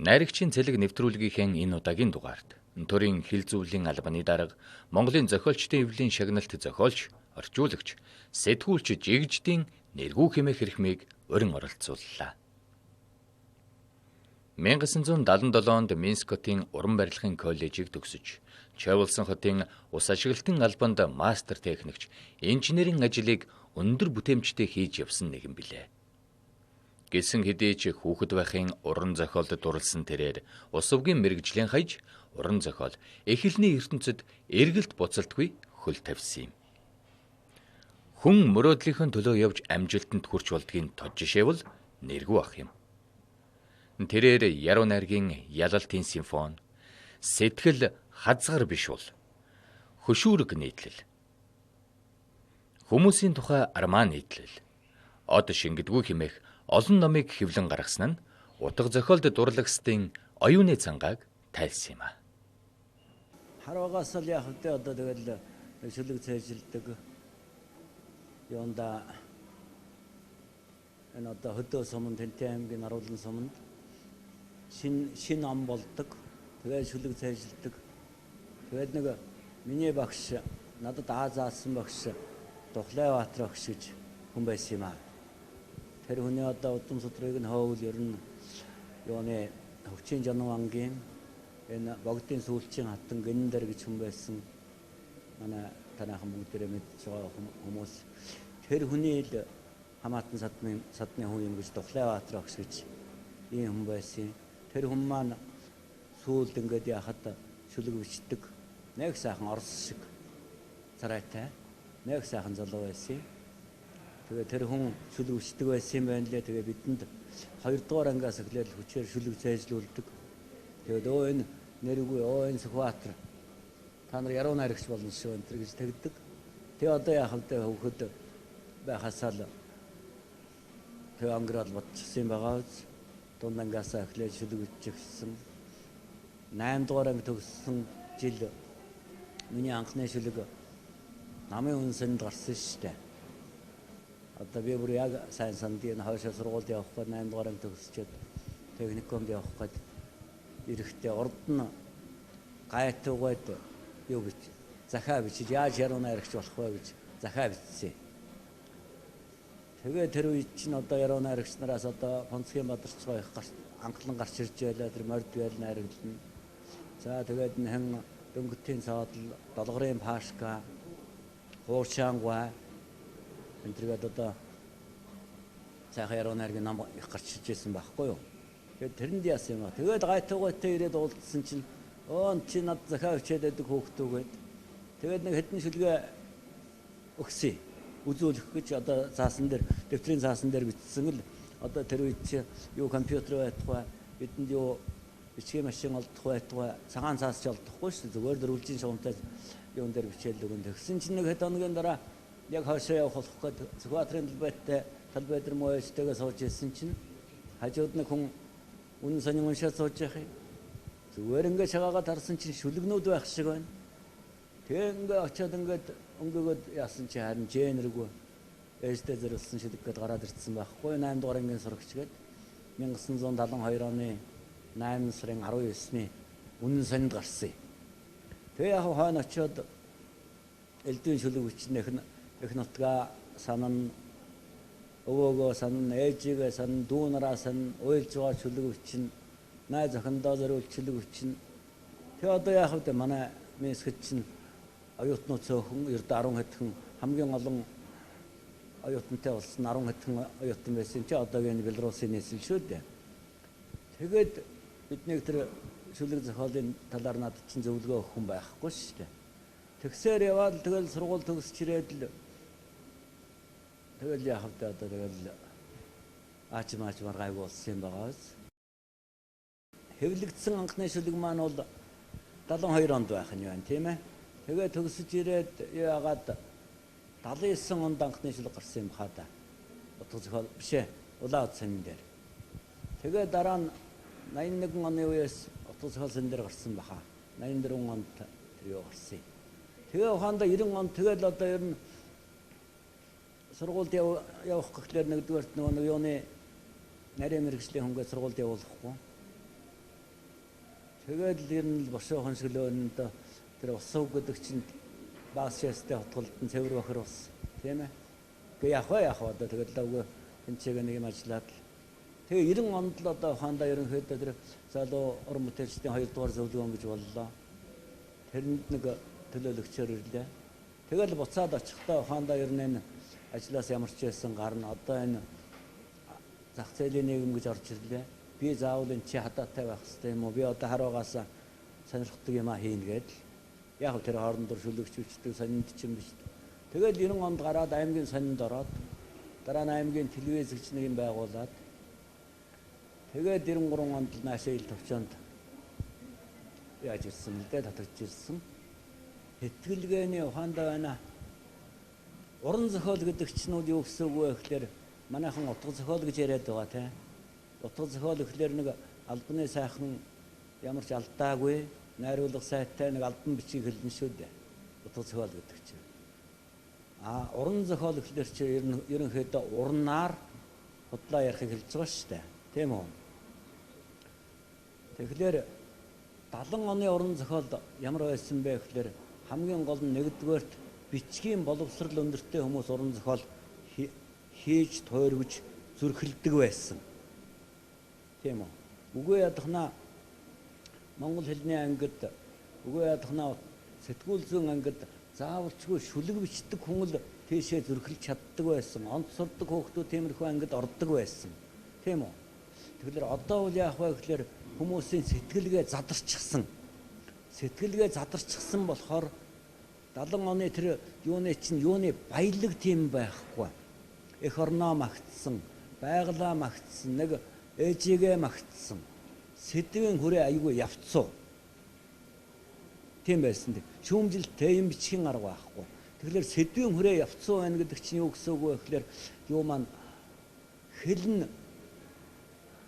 Найрагчийн цэлэг нэвтрүүлгийнхээ энэ удаагийн дугаард төрийн хил зүйлийн албаны дарга, Монголын зохиолчдын эвлийн шагналт зохиолч, орчуулагч, сэтгүүлч Жигждийн нэргүү хэмээх хэрхмийг урин оролцууллаа. 1977 онд Минск хотын уран барилгын коллежийг төгсөж, Чавлсан хотын ус ашиглалтын албанд мастер техникч, инженерийн ажлыг өндөр бүтээмжтэй хийж явсан нэгэн билээ. Гэсэн хэдий ч хүүхэд байхын уран зохиолд дурлсан тэрээр ус өвгийн мэрэгжлийн хаяж уран зохиол эхлэний ертөнцид эргэлт буцалтгүй хөл тавьсан юм. Хүн мөрөөдлийнхөө төлөө явж амжилтанд хүрч болдгийн тод жишээвэл нэргүй ах юм. Тэрээр яруу найргийн ялалтын симфони, сэтгэл хазгар биш бол хөшүүрэг нийтлэл, хүмүүсийн тухай армаа нийтлэл, од шингэдэггүй хэмээх олон номыг хэвлэн гаргасан нь утга зохиолд дурлагчдын оюуны цангааг тайлсан юм а. Харуугаас л яг хөдөө одоо тэгэл шүлэг цээжилдэг юунда энэ одоо хөдөө суманд Тэнтэй аймгийн Аруулан суманд шин ам болдог. Тэгээд шүлэг цээжилдэг. Тэгээд нэг миний багш надад заасан багш Тухлайбаатар багш гэж хүн байсан юм а. Тэр хүний одоо удам судрыг нь хоол ер нь юуны Хөвчийн Жануу ангийн энэ богдын сүүлчийн хатан гэнээр гэж хүн байсан. Манай танайхан бүгдээрээ мэдж байгаа хүмүүс. Тэр хүний л хамаатан садны хүн юм гэж Тухлайбаатар багш гэж ийм хүн байсан. Тэр хүн маань сүүлд ингээд яхад шүлэг бичдэг. Нэг сайхан орс шиг царайтай. Нэг сайхан залуу байсан. Тэгээ тэр хүн шүлэг бичдэг байсан юм байна лээ. Тэгээ бидэнд 2 дугаар ангиас эхлээд хүчээр шүлэг цээжлүүлдэг. Тэгээд энэ нэргүй энэ Сүхбаатар та нар яруу найрагч болно шүү энэ гэж тэгдэг. Тэгээ одоо яах вэ хөвгөд байхасаа л тэг ангирал бодчихсан байгаа үз. Дунд ангиас эхлээд шүлэг биччихсэн. 8 дугаар анги төгссөн жил миний анхны шүлэг намын үнсэнд гарсан шүү дээ. Одоо би бүр яг сайн сандын хойшоо сургуульд явах гээд 8 дугаар анги төгсчөөд техникумд явах гээд ирэхдээ урд нь гайтугад юу бич захаа бичиж яаж яруу найрагч болох вэ гэж захаа бичсэн. Тэгээ тэр үед чинь одоо яруу найрагч нараас одоо Фонцгийн Бадарчгаа их анхлан гарч ирж байлаа тэр морд байл найраглана. За тэгээд хэн дөнгөтийн цаадал долгорын пашка хуучаангуй энтергээд одоо цаахан яруу найргийн нам их гарч иржсэн байхгүй юу. Тэгээд тэрэнд яасан юм аа. Тэгээд гайтугаатай ирээд уулзсан чинь чи над захаа өчөөд байдаг хөөхтүүгээд тэгээд нэг хэдэн шүлгээ өгсөн. Үзүүлэх гэж одоо заасан дээр дэвтрийн заасан дээр бичсэн л одоо тэр үед чи юу компьютер байтугай бидэнд юу бичгийн машин олдох байтугай цагаан цаас ч олдохгүй шүү дээ. Зүгээр дөрвөлжийн шугамтай юун дээр бичээл өгөн тэгсэн чинь нэг хэд хоногийн дараа яг хойшоо явах болох гээд Сүхбаатарын талбай дээр мөөстэйгээ сууж ирсэн чинь хажууд нэг хүн үнэн сонин уншаад сууж явах юм. Зүгээр ингээд шагаагаад харсан чинь шүлэгнүүд байх шиг байна. Тэгээ ингээд очиод ингээд өнгөгөөд яасан чи харин Жэнэргүй ээжтэй зэрэлсэн шүлэг гээд гараад ирсэн байхгүй 8 дугаар ангийн сурагч гээд 1972 оны 8 сарын 19-ний үнэн сонинд гарсан. Тэгээ яг хойно очиод элдвийн шүлэг бичнэх их нутгаа санан өвөөгөө санан ээжигээ санан дүү нараа санан уйлж байгаа шүлэг бичин найз охиндоо зориулж шүлэг бичин. Тэгээ одоо яах вэ манай Минскт чинь оюутнууд цөөхөн ердөө 10 хэдхэн хамгийн олон оюутантай болсон 10 хэдхэн оюутан байсан чи одоогийн Белорусын нийслэл шүү дээ. Тэгээд бидний тэр шүлэг зохиолын талаар надад чинь зөвлөгөө өгөх хүн байхгүй шүү дээ. Тэгсээр яваад тэгэл сургууль төгсч ирээд л тэгэл яах вэ одоо тэгэл аач маргайг болсон юм байгаа биз. Хэвлэгдсэн анхны шүлэг маань бол 72 онд байх нь байна тийм ээ. Тэгээ төгсөж ирээд яагаад 79 онд анхны шүлэг гарсан юм хаа да. Утга зохиол биш ээ. Улаан утсан дээр. Тэгээ дараа нь 81 оны үеэс утга зохиол сан дээр гарсан баха. 84 онд тэр юу гарсан. Тэгээ ухаанда 90 онд тэгэл одоо ер нь сургуульд явах гэхлээр нэгдүгээрт нөгөө юуны нарийн мэрэгжлийн хөнгөө сургуульд явуулахгүй. Тэгээд л ер нь л бошоо хоншглоо энэ тэр усав гэдэг чинь баас шээстэй хотголтон цэвэр бохор ус тийм ээ. Гэ яг одоо тэгээд л үгүй энэ чиг нэг юм ажиллаад тэгээ 90 онд л одоо ухаандаа ерөнхийдөө тэр залуу уран бүтээлчдийн 2 дугаар зөвлөгөөн гэж боллоо. Тэрэнд нэг төлөөлөгчөөр ирлээ. Тэгэл буцаад очихдоо ухаандаа ер нь энэ ажлаас ямарч байсан гарна одоо энэ зах зээлийн нийгэм гэж орж ирлээ. Би заавал энэ чи хадаатай байх хэрэгтэй юм уу? Би одоо харуугаас сонирхдаг юм а хийн гээд яг тэр хоорондор шүлэгчүүлдэг сонинд ч юм биш. Тэгэл 90 онд гараад аймгийн сонинд ороод дараа нь аймгийн телевиз гэж нэг юм байгуулад тэгээд 93 онд наашаа ил төвчөнд яаж ирсэн л дээ татагч ирсэн. Хэтгэлгээний ухаандаа байна. Уран зохиол гэдэг чинь юу гэсэн үг вэ гэхээр манайхан утга зохиол гэж яриад байгаа тийм. Утга зохиол гэхлээр нэг албаны сайхан ямар ч алдаагүй найруулга сайтай нэг албан бичиг хэлнэ шүү дээ. Утга зохиол гэдэг чинь. Уран зохиол гэхлээр чи ерөнхийдөө урнаар худлаа ярихыг хэлж байгаа шүү дээ. Тийм үү? Тэгэхээр 70 оны уран зохиол ямар байсан бэ гэхлээр хамгийн гол нь нэгдүгээрт бичгийн боловсрал өндөртэй хүмүүс уран зохиол хийж тойргож зүрхэлдэг байсан. Тийм үү? Үгүй ядахна Монгол хэлний ангид үгүй ядахна сэтгүүл зүйн ангид заавалчгүй шүлэг бичдэг хүн л тийшээ зүрхэлж чаддаг байсан. Онц сурдаг хүүхдүүд тиймэрхүү ангид ордог байсан. Тийм үү? Тэгэхээр одоо бол яах вэ гэхээр хүмүүсийн сэтгэлгээ задарчихсан. Сэтгэлгээ задарчихсан болохоор 70 оны тэр юуны чинь юуны баялаг тийм байхгүй. Эх орноо магтсан, байгалаа магтсан, нэг ээжигээ магтсан. Сэдвийн хүрээ аягүй явцуу. Тийм байсан. Шүүмжилтэй юм бичгийн арга байхгүй. Тэгэхээр сэдвийн хүрээ явцуу байна гэдэг чинь юу гэсэн үг вэ гэхээр юу маань хэлн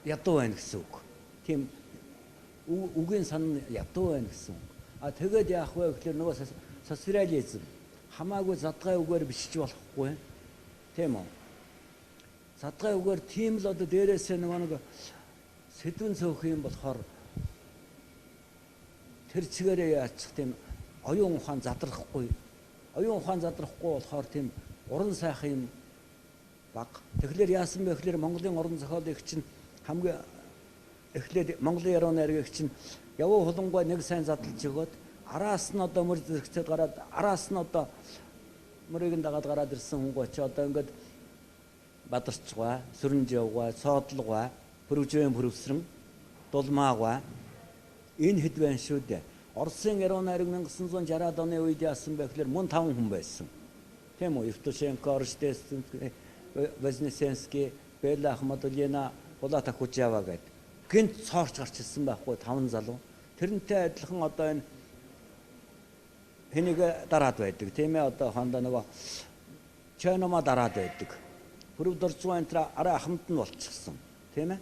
ядуу байна гэсэн үг. Тийм үгийн сан ядуу байна гэсэн үг. Тэгээд яах вэ гэхээр нөгөө социализм хамаагүй задгай үгээр бичиж болохгүй. Тийм үү? Задгай үгээр тийм л одоо дээрээсээ нэг сэдвэн цөөх юм болохоор тэр чигээрээ яачих тийм оюун ухаан задрахгүй. Оюун ухаан задрахгүй болохоор тийм уран сайхан юм баг. Тэгэхээр яасан бэ гэхээр Монголын уран зохиолыг чинь хамгийн эхлээд Монголын яруу найргийг чинь явуу хулангуй нэг сайн задлж өгөөд араас нь одоо мөр зэрэгцээд гараад араас нь одоо мөрийг дагаад гараад ирсэн хүн гоч одоо ингээд бадарчгаа, сүрэнжавгаа, цоодлогоо, пүрвжвэн пүрвсрэн, дулмаагаа энэ хэд байна шүү дээ. Оросын яруу найраг 1960-аад оны үед яасан бэ гэхээр мөн 5 хүн байсан. Тийм үү? Евтушенко, Орштестенский, Вознесенский, Белла Ахмадулина, Булата Хужава гэдэг. Гинт цоорч гарч ирсэн байхгүй 5 залуу. Тэрнтэй адилхан одоо энэ хэнийг дараад байдаг. Тийм ээ одоо хондоо нөгөө чойнома дараад байдаг. Пүрв дорцгоо энэ арай ахмад нь болчихсон. Тийм ээ.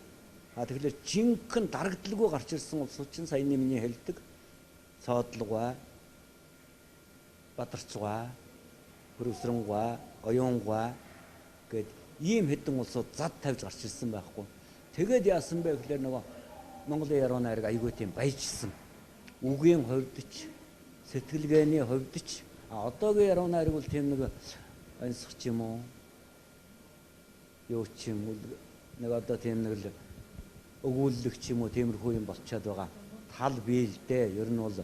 Тэгэхээр жинхэнэ дарагдaltaгүй гарч ирсэн улсууд чинь саяны миний хэлдэг. Цоодлогоо, бадарчгаа, пүрвсрэнгаа, оюунгаа гэд ийм хэдэн улсууд зад тавьж гарч ирсэн байхгүй. Тэгээд яасан бэ гэхээр нөгөө Монголын яруу найраг аягүй тийм баяжсан. Үгийн хувьд ч, сэтгэлгээний хувьд ч одоогийн яруу найраг бол тийм нэг онцгой ч юм уу? Юу ч юм уу нэг одоо тийм нэг л өгүүлэлэг ч юм уу тиймэрхүү юм болчиход байгаа. Тал бий л дээ. Ер нь бол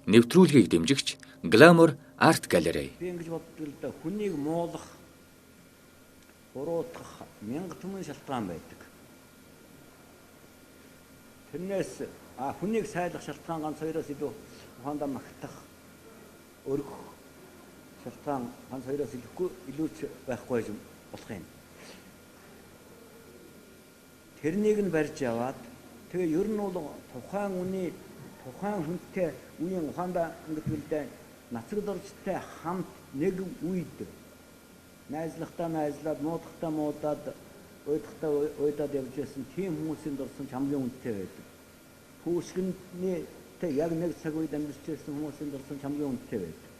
нэвтрүүлгийг дэмжигч Glamour Art Gallery. Би ингэж боддог л да хүнийг муулах, буруутгах 1000 түмэн шалтгаан байдаг. Тэрнээс хүнийг сайлгах шалтгаан ганц хоёроос илүү ухаандаа магтах, өргөх шалтгаан ганц хоёроос илүүч байхгүй юм болох юм. Тэрнийг нь барьж яваад тэгээ ер нь бол тухайн үний тухайн хүнтэй үеийн ухаандаа ингэдгэлдээ нацаг доржтой хамт нэг үед найзлахтаа найзлаад муудахтаа муудаад уйдахтаа уйдаад явж байсан тийм хүмүүсийн дурсан хамгийн үнэтэй байдаг. Пүүшгэнтэй яг нэг цаг үед амьдарч байсан хүмүүсийн дурсан хамгийн үнэтэй байдаг.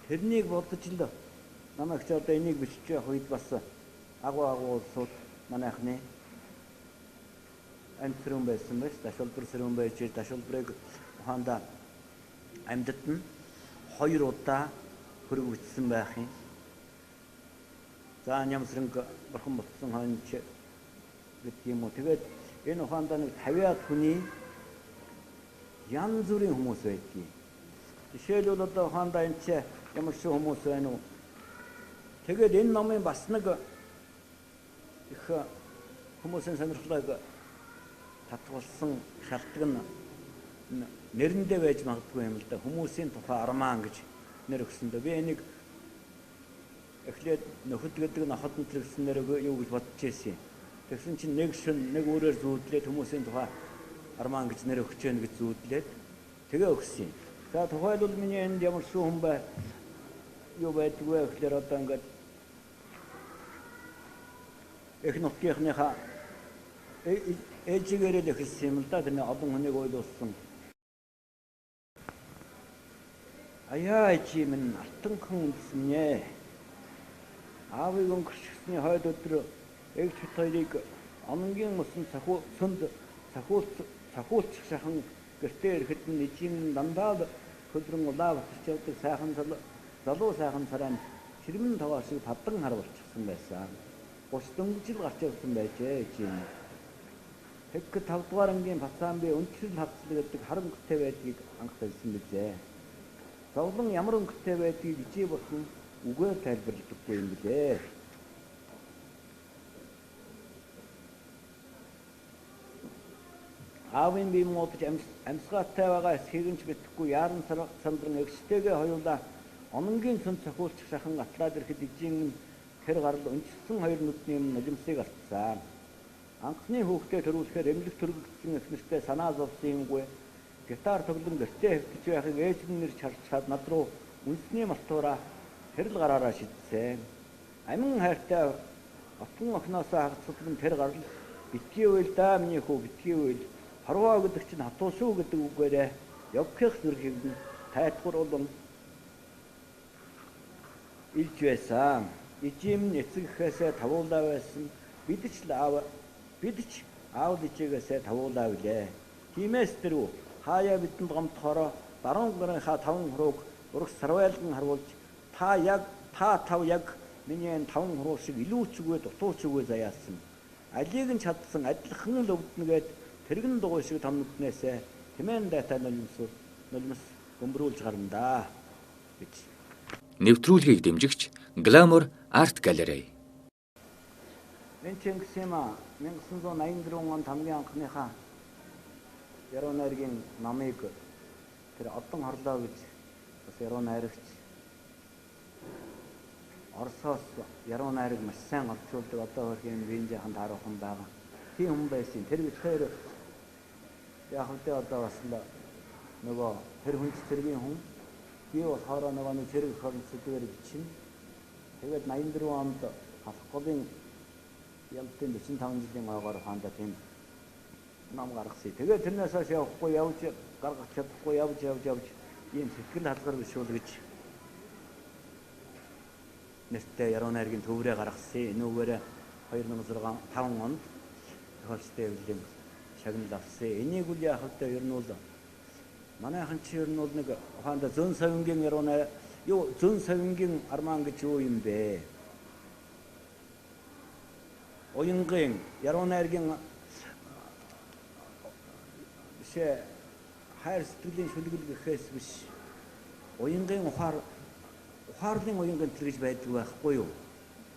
Тэрнийг бодож л намайг ч одоо энийг бичиж явах үед бас агуу улсууд манайхны амьсрын байсан байж дашуулбар сэрүүн байж дашуулбарыг ухаандаа амьдад нь 2 удаа хөрөг бичсэн байх юм. За нямсрынг бурхан ботсон хонч гэдэг юм уу. Тэгээд энэ ухаандаа нэг 50-аад хүний янз бүрийн хүмүүс байдгийг. Жишээлбэл одоо ухаандаа энэ ч ямар ч хүмүүс байна уу. Тэгээд энэ номын бас нэг их хүмүүсийн сонирхлыг татгалсан шалтгаан нь нэрэндээ байж магадгүй юм л да. Хүмүүсийн тухай Арман гэж нэр өгсөндөө би энийг эхлээд нөхөд гэдэг нь ахад нутаг гэсэн нэрийг юу гэж бодож ирсэн. Тэгсэн чинь нэг шин нэг өөрөөр зүүдлээд хүмүүсийн тухай Арман гэж нэр өгч яах гэж зүүдлээд тэгээ өгсөн. За тухайлбал миний энд ямар ч хүн бай юу байдгүй гэхээр одоо ингээд их нутгийнхныхаа ээжигээр л эхэлсэн юм л да. Тэр олон хүнийг ойлгуулсан. Аяа чи минь алтанхан үндснэ. Аавыг өнгөрчихсний хойд өдөр эгч хоёрыг онгийн мөсөн цахуулчих шахан гэртээ ирэхэд нь ижим дандаа хөдрөн улаа батарч явдаг сайхан залуу сайхан цараа чирмэн таваа шиг паддан харвалчихсан байсан. 30 дөнгөжил гарч явсан байжээ чи. Тэг 5 дугаар ангийн Бацаамби өнцгөл хавцлаг гэдэг харан хөтэй байдгийг анх тавьсан бизээ. Зовлон ямар өнгөтэй байдгийг ижээ болсон үгээр тайлбарлагдаггүй юм билээ. Аавын бие модж амьсгаатай байгаа эсхийг ч мэдэхгүй яаран сандран эгчтэйгээ хоёулаа ононгийн цон цохиулчих шахан атлаад ирэхэд ижийн тэр гарал өнцсөн хоёр нүдний нулимсыг алтсан. Анхны хүүхдээ төрүүлэхээр эмнэлэг төрөлдсөн эхнэртэй санаа зовсон юмгүй. Гитар тоглон гэртээ хэвтэж байхыг ээж нь нэр чарчаад над руу үнсний малтуураа тэр л гараараа шидсэн. Амин хайртай отгон охиноосоо хагацсан тэр гарал битгий үйл да миний хүү битгий үйл харваа гэдэг чинь хатуу шүү гэдэг үгээрээ явхих зүрхийг нь тайтгуур болон илж байсан. Ижим эцэгхээсээ тавуулаа байсан. Бид ч аав ижээгээсээ тавуулаа билээ. Тиймээс тэрүү хаяа бидэнд гомдохороо баруун гарынхаа 5 хурууг урагш сарвайлган харуулж та тав яг миний энэ 5 хуруу шиг илүү ч үгүй дутуу ч үгүй заяасан. Алийг нь чадсан адилхан л өвднөгээд тэргэн дугуй шиг том нүднээсээ хэмээн дайтай нулимс бөмбөрүүлж гарна гэж. Нэвтрүүлгийг дэмжигч Glamour Art Gallery. Энэ Чингисхимаа 1984 онд хамгийн анхныхаа яруу найргийн намыг тэр одон хорлоо гэж бас яруу найрагч Оросоос яруу найраг маш сайн орчуулдаг одоо хөрхийн Винжихан тааруухан байгаа. Тийм хүн байсан. Тэр битээр яг хөдөө одоо бас л нөгөө тэр хүнч тэргийн хүн би болохоор нөгөө нэг зэрэг хөрөнцөөр бичнэ. Тэгээд 84 онд Халхголын ялтын 45 жилийн ойгоор хаанда тийм ном гаргасан. Тэгээд тэрнээс хойш явахгүй явж гаргах чадахгүй явж ийм сэтгэл халгаар бишүүл гэж нэртэй яруу найргийн төврээ гаргасан. Энэ үгээрээ 2006 5 онд тохиолчтой хэвлэлийн шагнал авсан. Энийг үл яах вэ? Ер нь бол манайхан чи ер нь бол нэг ухаанда зүүн савингийн яруу найр зүүн савингийн Арман гэж юу юм бэ? Уянгийн яруу найргийн бишээ хайр сэтгэлийн шүлгэл гэхээс биш. Уянгийн ухаарлын уянгийн тэр гэж байдаг байхгүй юу?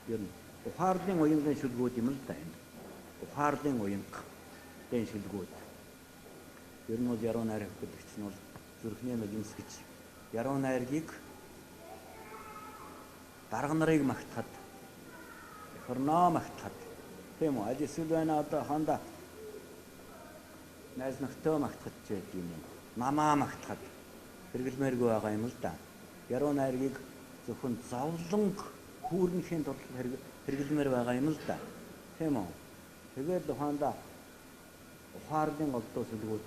Ер нь ухаарлын уянгийн шүлгүүд юм л да энэ. Ухаарлын уянгийн шүлгүүд. Ер нь бол яруу найр гэдэг чинь бол зүрхний нулимс гэж. Яруу найргийг дарга нарыг магтахад, хорноо магтахад тийм үү? Аль эсвэл байна одоо ханда найз нөхдөд магтахад ч байдаг юм. Намаа магтахад хэрэглэмээргүй байгаа юм л да. Яруу найргийг зөвхөн зовлон хүүрнэхийн тулд хэрэглэмээр байгаа юм л да. Тийм үү? Тэгээд ухаанда ухаарлын голдуу сүлгүүд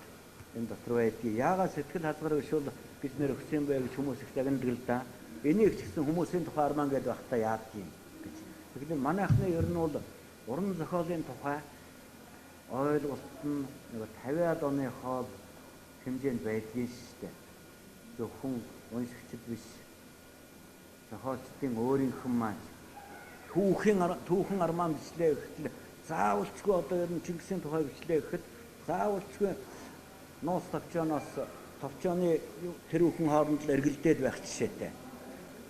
энэ дотор байдгийг яагаад сэтгэл хазгаар бишүүл гэж нэр өгсөн бэ гэж хүмүүс их загнадаг л да. Энийг ч гэсэн хүмүүсийн тухай Арман гэдэг багтаа яадаг юм гэж. Тэгэхээр манайхны ер нь бол уран зохиолын тухай ойлголт нь нэг 50-аад оны хоол хэмжээнд байдгийн шүү дээ. Зөвхөн уншигчд биш. Зохиолчдын өөрийнх нь маань түүхэн армаа бичлээ гэхэл заавалчгүй одоо ер нь Чингисийн тухай бичлээ гэхэд заавалчгүй нууц товчооны тэр бүхэн хооронд л эргэлдээд байх жишээтэй.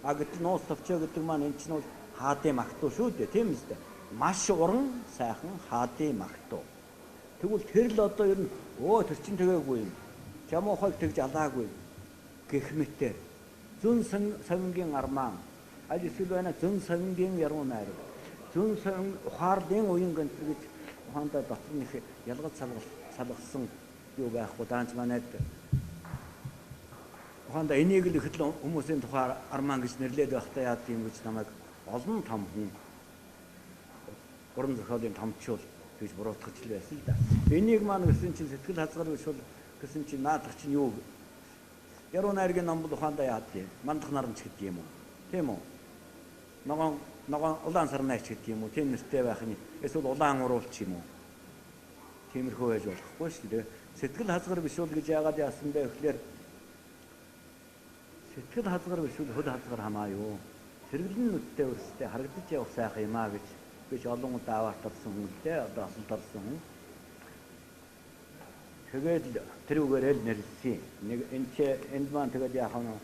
А гэтэл нууц товчоо гэдэг маань энэ чинь бол хаадын магтуу шүү дээ, тийм үстэй. Маш уран сайхан хаадын магтуу. Тэгвэл тэр л одоо ер нь тэр чинь тэгээгүй юм. Жамуухайг тэгж алаагүй гэх мэтээр зүүн совингийн армаа аль эсвэл байна зүүн совингийн яруу найраг. Зүүн совин ухаарлын уян гэнт гэж ухаандаа дотор нэг ялгаж салгасан юу байхгүй даанч манайд ухаандаа энийг л ихэд хүмүүсийн тухай армаа гэж нэрлээд байхдаа яад юм гэж намайг олон том хүн уран зохиолын томчул гэж буруутгаж л байсан л да. Энийг маань гэсэн чинь сэтгэл хазгаар биш бол гэсэн чинь наадах чинь юу яруу найргийн ном бол ухаандаа яад юм. Мандах наранч гэдэг юм уу? Тийм үү? Ногоон улаан сарнаач гэдэг юм уу? Тийм нэртэй байх нь эсвэл улаан уруулч юм уу? Тиймэрхүү байж болохгүй шүү дээ. Сэтгэл хазгаар биш бол гэж яагаад яасан бэ гэхээр сэтгэл хазгаар биш бол хөл хазгаар хамаа юу? Сэргэлэн нүдтэй өрстэй харагдаж явах сайхан юм аа гэж олон удаа аваартарсан хүн л дээ. Одоо асуултарсан хүн. Тэгээд тэр үгээрээ л нэрлсэн. Нэг энд маань тэгээд яах вэ?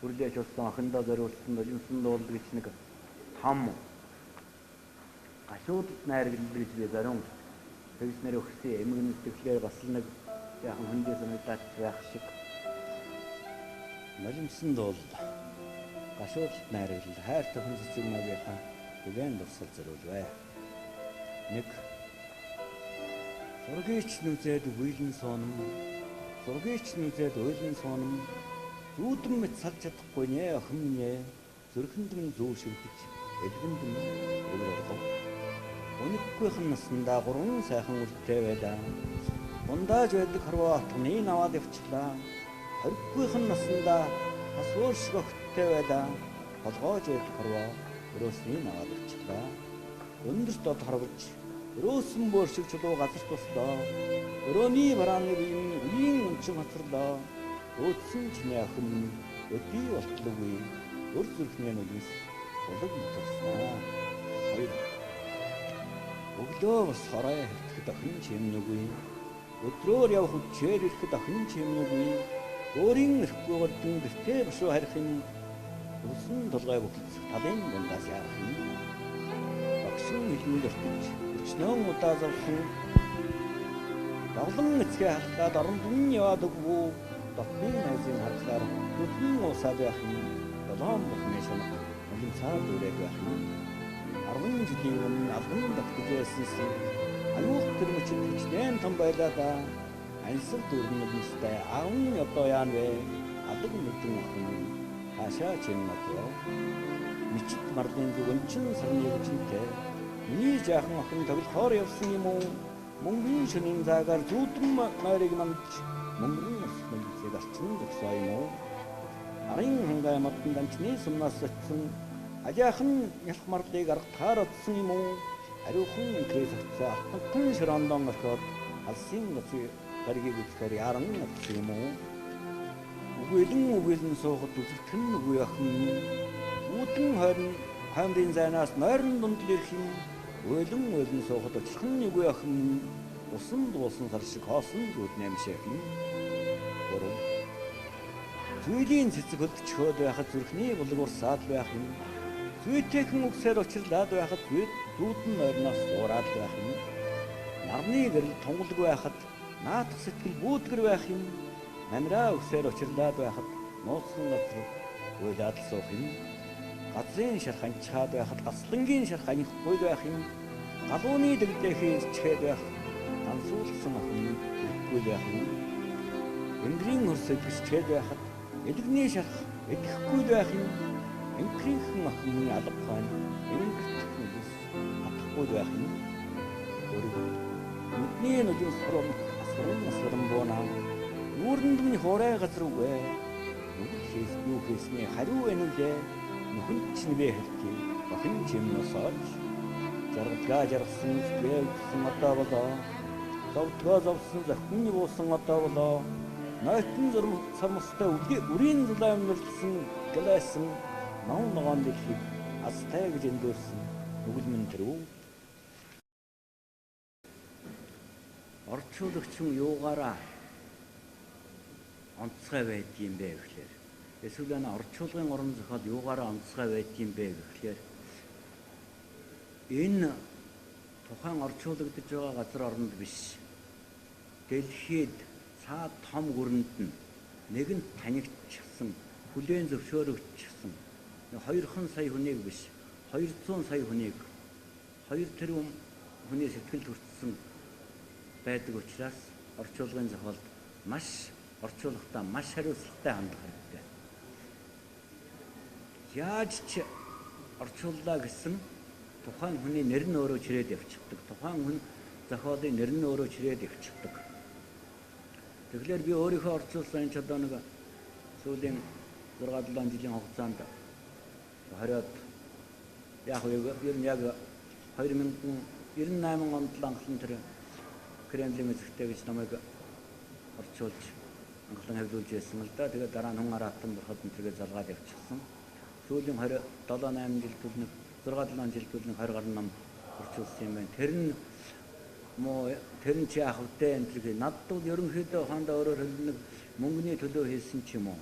Хүрлээж болсон охиндоо зориулсан нулимсан дуул гэж нэг том гашуудад найрагл гэж би зарим тэгс нэр өгсөн. Эмгэн сэтгэлээр бас нэг яахан хүндээ санагдаад байх шиг нулимсан дуул гашуудад найрагл хайртай хүн цэцэг маягийн түгээн дурсал зориулвэ. Нэг сургийч нүзээд үйлэн соном сургийч нүзээд үйлэн соном зүүдэн мэт салж чадахгүй нэ охин минь зүрхэндэн зүү шивдэж элгэндэн өвөрөв. Өнөөхийнх нь насандаа гурван сайхан үлдээ байлаа. Ундааж байдаг харваа атганы наваад явчлаа. Хориггүйх нь насандаа бас өөр шиг өгттэй байлаа. Холгоож байдаг харваа өрөөсний наваад явчлаа. Өндөрт дод харваж өрөөсөн бөөр шиг чулуу газар туслаа. Өрөөний барааны үеийн өнчин хоцорлоо. Өөдсөн чиний охин өдий болтлоогүй. Өр зүрхний нүгээс улаг мутгснаа. Хоёр өглөө бас хорой хэвтгэд охин чимнэгүй. Өдрөөр явах үчээр ирэхэд охин чимнэгүй. Өөрийн эрэхгүйгээр дүнтэй бишүү харих юм. Өсөн толгой бүхэлд талын дундаас яарах юм. Багшин хэлэнд өртөж өчнөн удаа завсан. Давлан эцгээ халахад орон дүн яваад өгвөө. Дотны найзын харахаар нүдэн уусаад байх юм. Долоон бүхний шанах нулим цаад үрээд байх юм. 10 жилийн өмнө алган багтж байсан аюул тэр мөчид хичнээн том байлаа да. Ансар дөрмөд нүстэй аав нь одоо яан вэ? Алг мэдэн охин хаашаа чимнэдөө. Мичид марлын зөвөнчин сарны хүчтэй. Миний жаахан охин тоглохоор явсан юм уу? Мөнгөн шөнийн заагаар зүүдэн морийг намж мөнгөн өсмөлсөд арчин зогсоо юм уу? Арын хангай модон дамчны сумнаас очсон ажаахан ялх марлыг арга таарсан юм уу? Ариухан инкрэс авцаа алтан шорондон орхоод алсын нөцөй гаригийг үзэхээр яран авсан юм уу? Үгэлэн суухад үзэгдэн үгүй охин. Үүдэн хойрон хамрын зайнаас нойрон дундл ирэх юм. Уйлэн суухад очихын үгүй охин. Усан дуусан сар шиг хоосон зүуд нэмшээх юм. Гурав. Зүйлийн цэцэг хөдөлчхөөд байхад зүрхний булг урсаад байх юм. Зүйтэйхэн үгсээр учирлаад байхад зүүдэн нойрноос уураад байх юм. Нарны гэрэл тунгалаг байхад наадах сэтгэл бүүдгэр байх юм. Намраа үгсээр учирлаад байхад нууцсан газар уйлаад суух юм. Газрын шарх анчаад байхад гаслангийн шарх анихгүй байх юм. Галууны дэглэхийн чихэд байх ансуулсан охин ихгүй байх юм. Энгэрийн хөрсөд гисчээд байхад элэгний шарх идэхгүй байх юм. Энгэрийн охин алга байна. Энгэртхэн ус атахгүй байх юм. Дөрөв. Нүдний нүдэн сором асран боонаа. Нүүрэнд минь хоорой газар үгүй. Юу хийсний хариу энүүлээ. Нөхөн чинь бэ хэлтий. Охин чимносооч. жаргалгаа жаргасан бэлдсэн одоо болоо. Зовдгоо зовсон захны буусан одоо болоо. Нойтон сармастай үрийн зулаан нэрлсэн гэлээсэн нон ногоон дэлхийг астай гэж эндөрсөн нүгэлмэн тэрв. Орчуулагч нь юугаараа онцгой байдгийм бэ гэхээр эсвэл орчуулгын орон зохиол юугаараа онцгой байдгийм бэ гэхээр энэ тухайн орчуулагдж байгаа газар оронд биш. Дэлхийд цаад том гүрэнд нь нэгэн танигдчихсан, хүлээн зөвшөөрөгдчихсэн 2 сая хүнийг биш, 200 сая хүнийг 2 тэрбум хүний сэтгэл хүртсэн байдаг учраас орчуулгын зохиолд орчуулгахдаа маш хариуцлагатай хандах хэрэгтэй. Яаж ч орчууллаа гэсэн тухайн хүний нэр нь өөрөө чирээд явчихдаг. Тухайн хүн зохиолын нэр нь өөрөө чирээд явчихдаг. Тэгэхээр би өөрийнхөө орчуулсан энэ ч одоо нэг сүүлийн 6-7 жилийн хугацаанд 20-од яг яг 2098 онд л анхлан тэр Кремлийн эзэгтэй гэж намайг орчуулж анхлан хэвлүүлж байсан л да. Тэгээд дараа нь хүн аратан бурхад нь тэргээ залгаад явчихсан. Сүүлийн 7-8 жил түл нэг 6-7 жил түл нэг 20 гаруй ном орчуулсан юм байна. Тэр нь чи яах вэ энэ тэргээ надад ерөнхийдөө хондоо өөрөөр хэлбэл нэг мөнгөний төлөө хийсэн ч юм уу.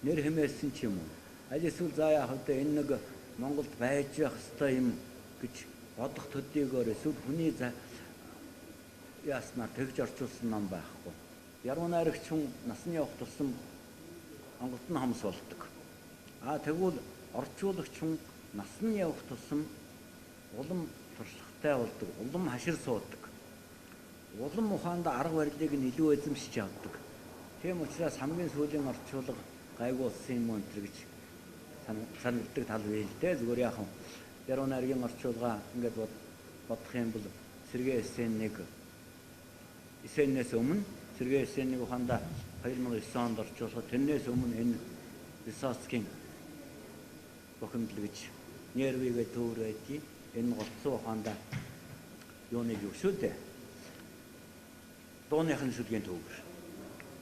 Нэр хэмээсэн ч юм уу. Аль эсвэл за яах вэ энэ нэг Монголд байж явах ёстой юм гэж бодох төдийгөөр эсвэл хүний яаснаар тэгж орчуулсан ном байхгүй. Яруу найрагч хүн насны явах тусам онгот нь хомс болдог. Тэгвэл орчуулагч хүн насны явах тусам улам туршлагатай болдог, улам хашир суудаг. Улам ухаанда арга барилыг нь илүү эзэмшиж авдаг. Тийм учраас хамгийн сүүлийн орчуулга гайгүй болсон юм өнтер гэж санагддаг тал бий л дээ. Зүгээр яах вэ? Яруу найргийн орчуулга ингээд бодох юм бол Сэргээ эсэнээс өмнө Сэргээ эсэнийг ухаанда 2009 онд орчуулахад тэрнээс өмнө энэ Высоцкийн бохимдол гэж нервигээ төвөр байдгийг энэ голцоо ухаанда юуныг юу шүү дээ. Дууныхын шүлгийн төвөр.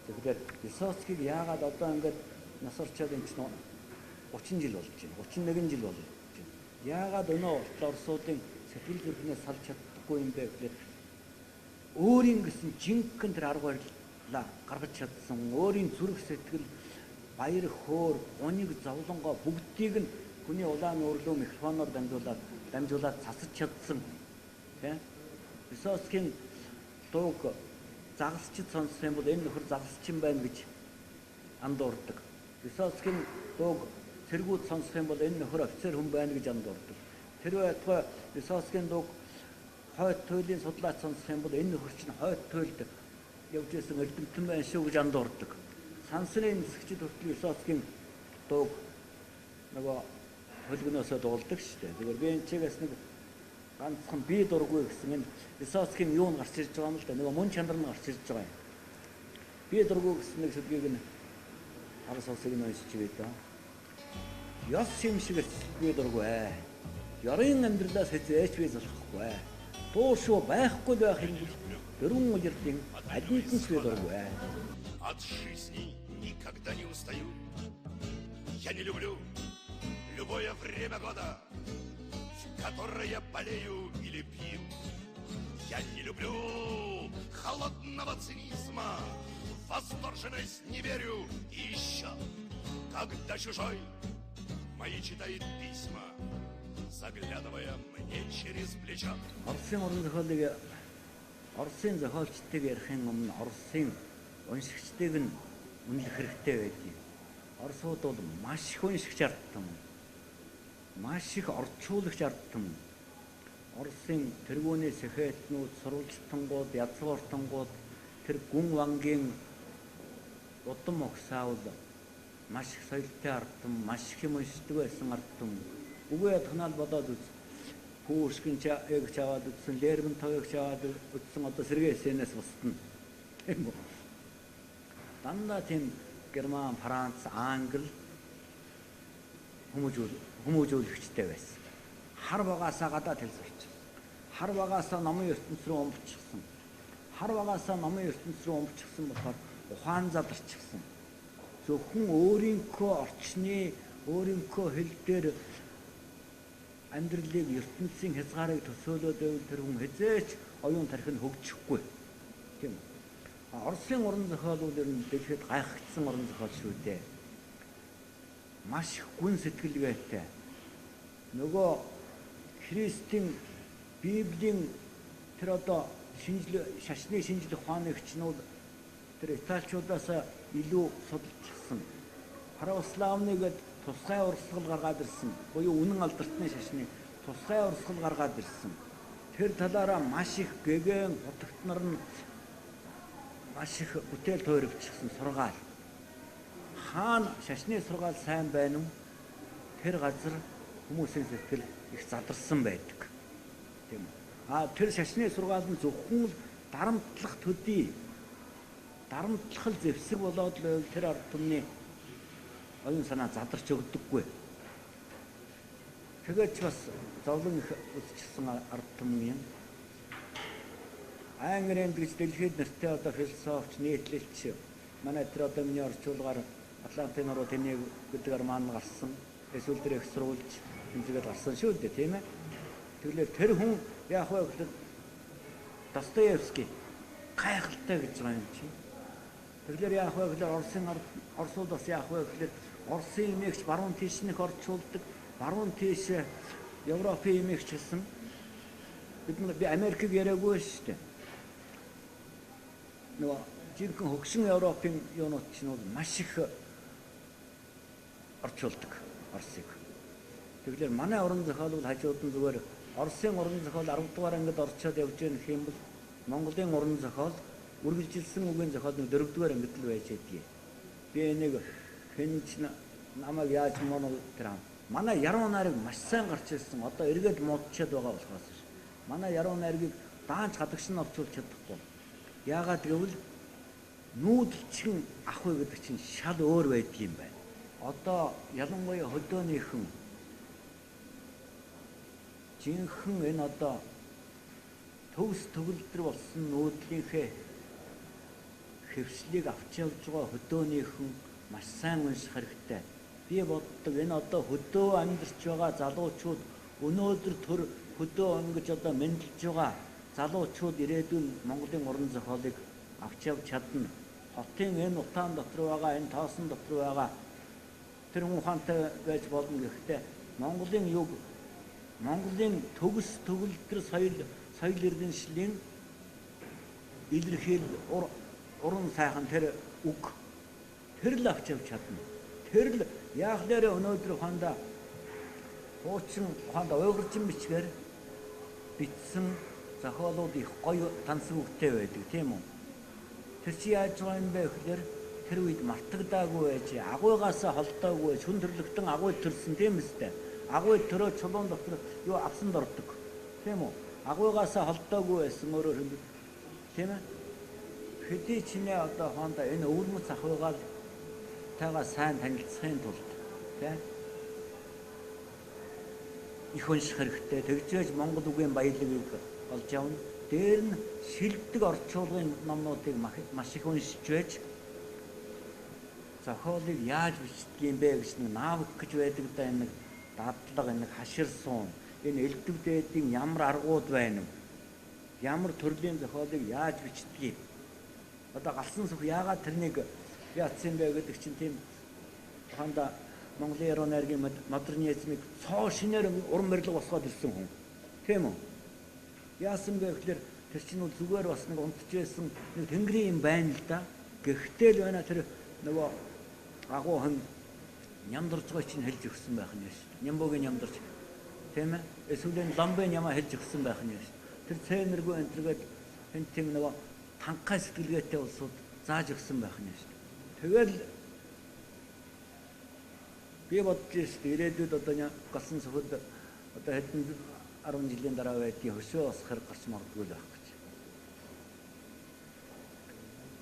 Тэгэхээр Высоцкийг яагаад одоо ингээд нас орчоод энэ 30 жил болж байна. 31 жил болж байна. Яагаад өнөө Оросуудын сэтгэл зүрхнээс салж чаддаггүй юм бэ гэхээр өөрийн гэсэн жинхэнэ тэр арга барилаа гаргаж чадсан, өөрийн зүрх сэтгэл, баяр хөөр, унийг зовлонгоо бүгдийг нь хүний улаан өрлөө микрофоноор дамжуулаад цацаж чадсан. Тийм. Высоцкийн дууг загалсчид сонсох юм бол энэ нөхөр загалсчин байна гэж андуурдаг. Высоцкийн дууг цэргүүд сонсох юм бол энэ нөхөр офицер хүн байна гэж андуурдаг. Тэр байтугай Высоцкийн дууг хойд туйлын судлаач сонсох юм бол энэ нөхөр чинь хойд туйлд явж исэн эрдэмтэн байна шүү гэж андуурдаг. Сансрын нисгчид хүртэл Высоцкийн дууг нөгөө хөлгөнөөсөө дуулдаг шүү дээ. Зүгээр би энэ чигээс нэг ганцхан би дургүй гэсэн энэ Высоцкийн юу нь гарч ирж байгаа юм л да. Нөгөө мөн чанар нь гарч ирж байгаа юм. Би дургүй гэсэн нэг шүлгийг нь харас усыг нь уншиж байгаа. Ёс юм шиг би дургүй. Ярын амьдралаас хэзээч би залхахгүй. Туушуу байхгүй байх юм бол дөрвөн удирдын адилхан ч би дургүй. От жизни никогда не устаю. Я не люблю любое время года, в которое болею или пью. Я не люблю холодного цинизма, в восторженность не верю. И еще, когда чужой мои читает письма, заглядывая мне через плечо. Оросын зохиолчдыг ярихын өмнө Оросын уншигчдыг нь үнэлэх хэрэгтэй байдаг. Оросууд бол маш их уншигч ардтан, маш их орчуулагч ардтан. Оросын тэргүүний сэхэтнүүд, сурвалжтангууд, язгууртангууд тэр гүн вангийн удам огсаавал маш их соёлтой ардтан, маш их юм уншдаг байсан ардтан. Үгүй ятхнаад бодоод үз. Пушкин яг чаваад үтсэн, Лермонтов чаваад үтсэн одоо Сэргээ эсэнээс бусдна. Тийм үү? Дандаа тийм Герман, Франц, Англи хүмүүжүүлэгчтэй байсан. Хар багаасаа гадаад хэл сурч. хар багаасаа номын ертөнц рүү омбочихсон. Хар багаасаа номын ертөнц рүү омбочихсон болохоор ухаан задарчихсан. Зөвхөн өөрийнхөө орчны, өөрийнхөө хэл дээр амьдралыг ертөнцийн хязгаарыг төсөөлөөд байвал тэр хүн хязгаарч оюун тархинд хөгжихгүй. Тийм үү? Оросын уран зохиол бол ер нь дэлхийд гайхагдсан уран зохиол шүү дээ. Маш их гүн сэтгэлгээтэй. Нөгөө Христийн Библийн тэр одоо шашны шинжлэх ухааныг чинүүд тэр италичуудаас илүү судалчихсан. Православныг тусгай урсгал гаргаад ирсэн. Буюу үнэн алдартны шашны тусгай урсгал гаргаад ирсэн. Тэр талаараа маш их гэгэн хутагтнар нь маш их бүтээл тойрогдчихсан сургаал. Хаана шашны сургаал сайн байна уу? Тэр газар хүмүүсийн сэтгэл их задарсан байдаг. Тийм үү? Тэр шашны сургаал нь зөвхөн дарамтлах төдий дарамтлах зэвсэг болоод л тэр ард түмний оюун санаа задарч өгдөггүй. Тэгээд ч бас зовлон их үсчихсэн ард түмэн юм. Англи гэж дэлхийд нэртэй одоо философч, нийтлэлч манай тэр одоо миний орчуулгаар Атлантын ороо тэнийг гэдгээр маань гарсан. Эсвэл тэр их сурвалж тэмцгээд гарсан шүү дээ, тийм ээ. Тэгэлээ тэр хүн яах вэ гэхэд Достоевский гайхалтай гэж байгаа юм чи. Тэгэлэр яах вэ гэхээр Оросууд бас яах вэ гэхээр Оросын эмээгч баруун тийш нэх орчуулдаг. Баруун тийш Европын эмээгч гэсэн. Би Америкийг яриаггүй шүү дээ. Нөгөө жинхэнэ хөгшин Европын юунууд ч нь маш их орчуулдаг Оросыг. Тэгэлэр манай уран зохиол бол хажууд нь зүгээр Оросын уран зохиол 10 дугаар ангид орчоод явж байгаа гэх юм бол Монголын уран зохиол үргэлжилсэн үгийн зохиол нэг 4 дугаар ангид л байж байдгийг. Би нэг хинч намайг яаж монол тэр манай яруу найрыг маш сайн гарч ирсэн. Одоо эргээд модчиад байгаа болохоос ш. Манай яруу найргийг даанч гадагш нь орчуулж чадахгүй. Яагаад гэвэл нүүдэлчин ах вэ гэдэг чинь шал өөр байдаг юм байна. Одоо ялангуяа хөдөөнийхэн жинхэнэ энэ одоо төгс төгөлдөр болсон нүүдлийнхээ хэвшлийг авч явж байгаа хөдөөнийхэн маш сайн унших хэрэгтэй. Би боддог энэ одоо хөдөө амьдарч байгаа залуучууд өнөөдөр төр хөдөө өнгөж одоо мэндэлж байгаа залуучууд ирээдүйн Монголын уран зохиолыг авч явж чадна. Хотын энэ утаан дотор байгаа, энэ тоосон дотор байгаа тэр ухаантай байж болно гэхдээ Монголын төгс төгөлдөр соёл иргэншлийн илэрхийл уран сайхан тэр үг тэр л авч явж чадна. Тэр л яах нэрэ өнөөдөр ухаанда хуучин ухаанда уйгурчин бичгээр бичсэн зохиолууд их гоё танцсан үгтэй байдаг тийм үү? Тэр чи яаж байгаа юм бэ гэхээр тэр үед мартагдаагүй байж, агуйгаасаа холдоогүй байж, хүн төрлөختөн агуй төрсөн тийм үстэй. Агуй төрөө чулуун дотор юу авсанд ордог. Тийм үү? Агуйгаасаа холдоогүй байсан өөрөөр хэлбэл тийм ээ? Хэдий чинээ одоо хондоо энэ өвөрмөц агуйгаа тайгаа сайн танилцахын тулд тийм их унших хэрэгтэй. Тэгжээж Монгол үгийн баялагийг олж явна. Дээр нь шилдэг орчуулгын номнуудыг маш их уншиж байж зохиолыг яаж бичдэг юм бэ гэж нэг наавк гэж байдаг да энэ дадлага энэ хашир суун энэ элдв дээдийн ямар аргууд байна вэ? Ямар төрлийн зохиолыг яаж бичдэг юм? Одоо галсан сүх яагаад тэрнийг яатсан бэ гэдэг чинь тийм ханда Монголын яруу найргийн модернизмыг цоо шинээр уран барилга босгоод ирсэн хүн. Тийм үү? Яасан бэ гэхээр тэр чинь зүгээр бас нэг унтжсэн нэг тэнгэрийн юм байна л да. Гэхдээ л байна тэр нөгөө агуу хэн нямдарч байгаа чинь хэлж өгсөн байх нь шүү. Нямбогийн нямдарч тийм ээ? Эсвэл ламбын ямаа хэлж өгсөн байх нь шүү. Тэр цэнэргүй энтергээд энэ тийм нөгөө танхай сэтгэлгээтэй улсууд зааж өгсөн байх нь шүү. Тэгэл би бодчих шүү. Ирээдүйд одоо галсан сөхөд одоо хэдэн 10 жилийн дараа байдгийн хөшөө бас хэрэг гарч магадгүй л байх гэж.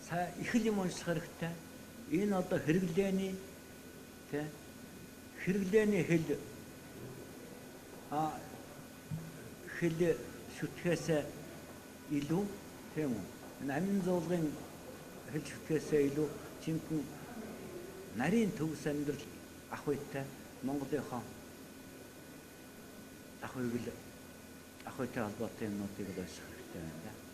Сайн их л юм унших хэрэгтэй. Энэ одоо хэрэглээний тий хэрэглээний хэл шүтгэхээс илүү тийм үү? Энэ амин зуулгын хэлж шүтгэхээс илүү жинхэнэ нарийн төгс амьдрал ах үйтэй Монголынхоо ах үйтэй холбоотой юмнуудыг л ойлгох хэрэгтэй байна.